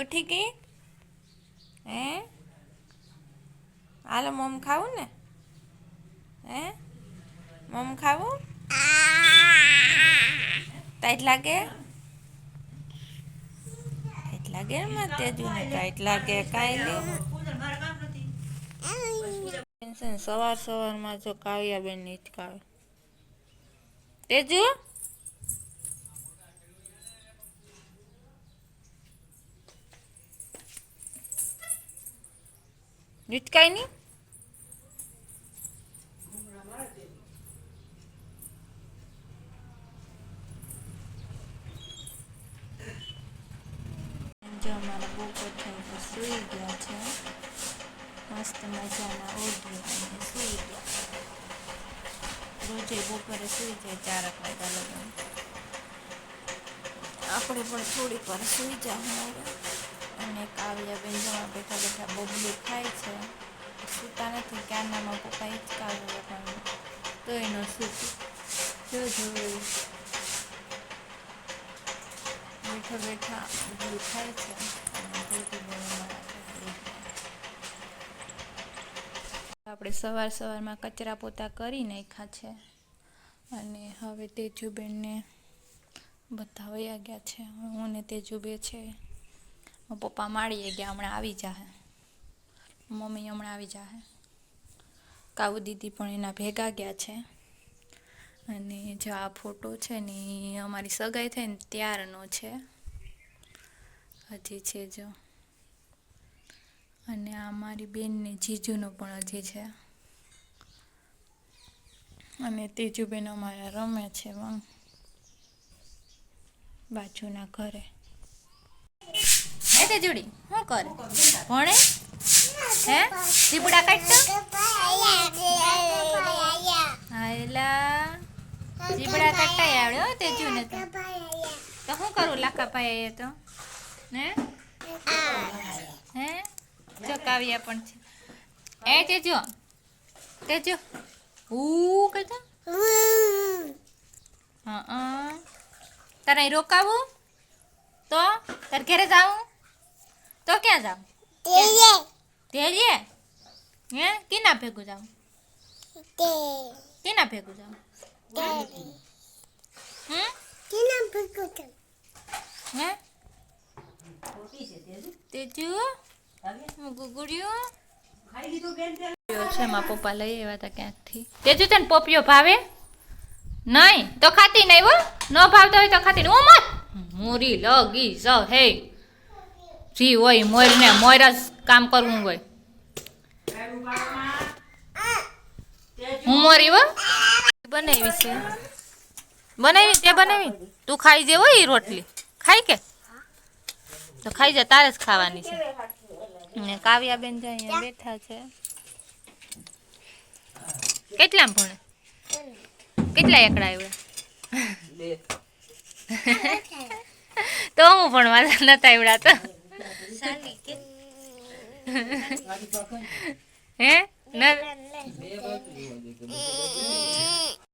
ઉઠી ગઈ હે? હાલો મમ ખાવું ને? હે મમ ખાવું? ટાઈટ લાગે? ટાઈટ લાગે એમાં તેજુને ટાઈટ લાગે કાંઈ નહીં. સવાર સવારમાં જો કાવ્યાબેન હિચકાવે. તેજુ હિચકાય નહીં? જો અમારા બપોર થઈને તો સૂઈ ગયા છે. મસ્ત મજાના ઓઢી અને સૂઈ ગયા. રોજે બપોરે સૂઈ જાય 4 વાગ્યા લગન. આપણે પણ થોડીક વાર સૂઈ જાઉં હવે. અને કાવ્યાબેન જવા બેઠા બેઠા બબલું ખાય છે. સૂતા નથી ક્યારનામાં પપ્પા હિચકાવે પણ તો એનો સૂતું જો બેઠા બેઠા બબલું ખાય છે. આપણે સવાર સવારમાં કચરા પોતા કરી નાખ્યા છે અને હવે તેજુબેનને બધા વયા ગયા છે. હું ને તેજુબે છે. પપ્પા માળીએ ગયા, હમણાં આવી જાહે. મમ્મી હમણાં આવી જાહે. કાવુ દીદી પણ એના ભેગા ગયા છે. અને જો આ ફોટો છે ને એ અમારી સગાઈ થઈ ને ત્યારનો છે, હજી છે જો. અને આ મારી બેનને જીજુનો પણ હજી છે. અને તેજુબેન અમારા રમે છે બાજુના ઘરે. એ તેજુડી શું કરે? ભણે હે? જીબડા કાઢતો હાયલા જીબડા કાઢતા આવડ્યો તેજુને તો શું કરું લાકા પાયા તો હે જો કાવ્યા પણ છે. એ તેજો તેજો કહેતો હા તારે અહીં રોકાવું તો તારે ઘરે જાવું તો ક્યાં જાવ? તેજે હે કેના ભેગું જાવ? કેના ભેગું જાવ? હે તેજુ ગુગુડિયું છે માં પપ્પા લઈ આવ્યા હતા ક્યાંકથી. તેજુ તને પોપિયો ભાવે? નહીં તો ખાતી નહીં હો. ન ભાવતો હોય તો ખાતી નહીં. મત મોરી લગી સ હે જી હોય મોરને મોર જ કામ કરવું હોય. હું મોરી હો બનાવી છે. બનાવી તે બનાવી તું ખાઈ જેવો એ રોટલી ખાઈ કે તો ખાઈ જા, તારે જ ખાવાની છે. ને કાવ્યાબેન જો અહીંયા બેઠા છે. કેટલામ ભણે? કેટલા એકડા આવ્યા? તો હું ભણવા નતા આવડા તો હે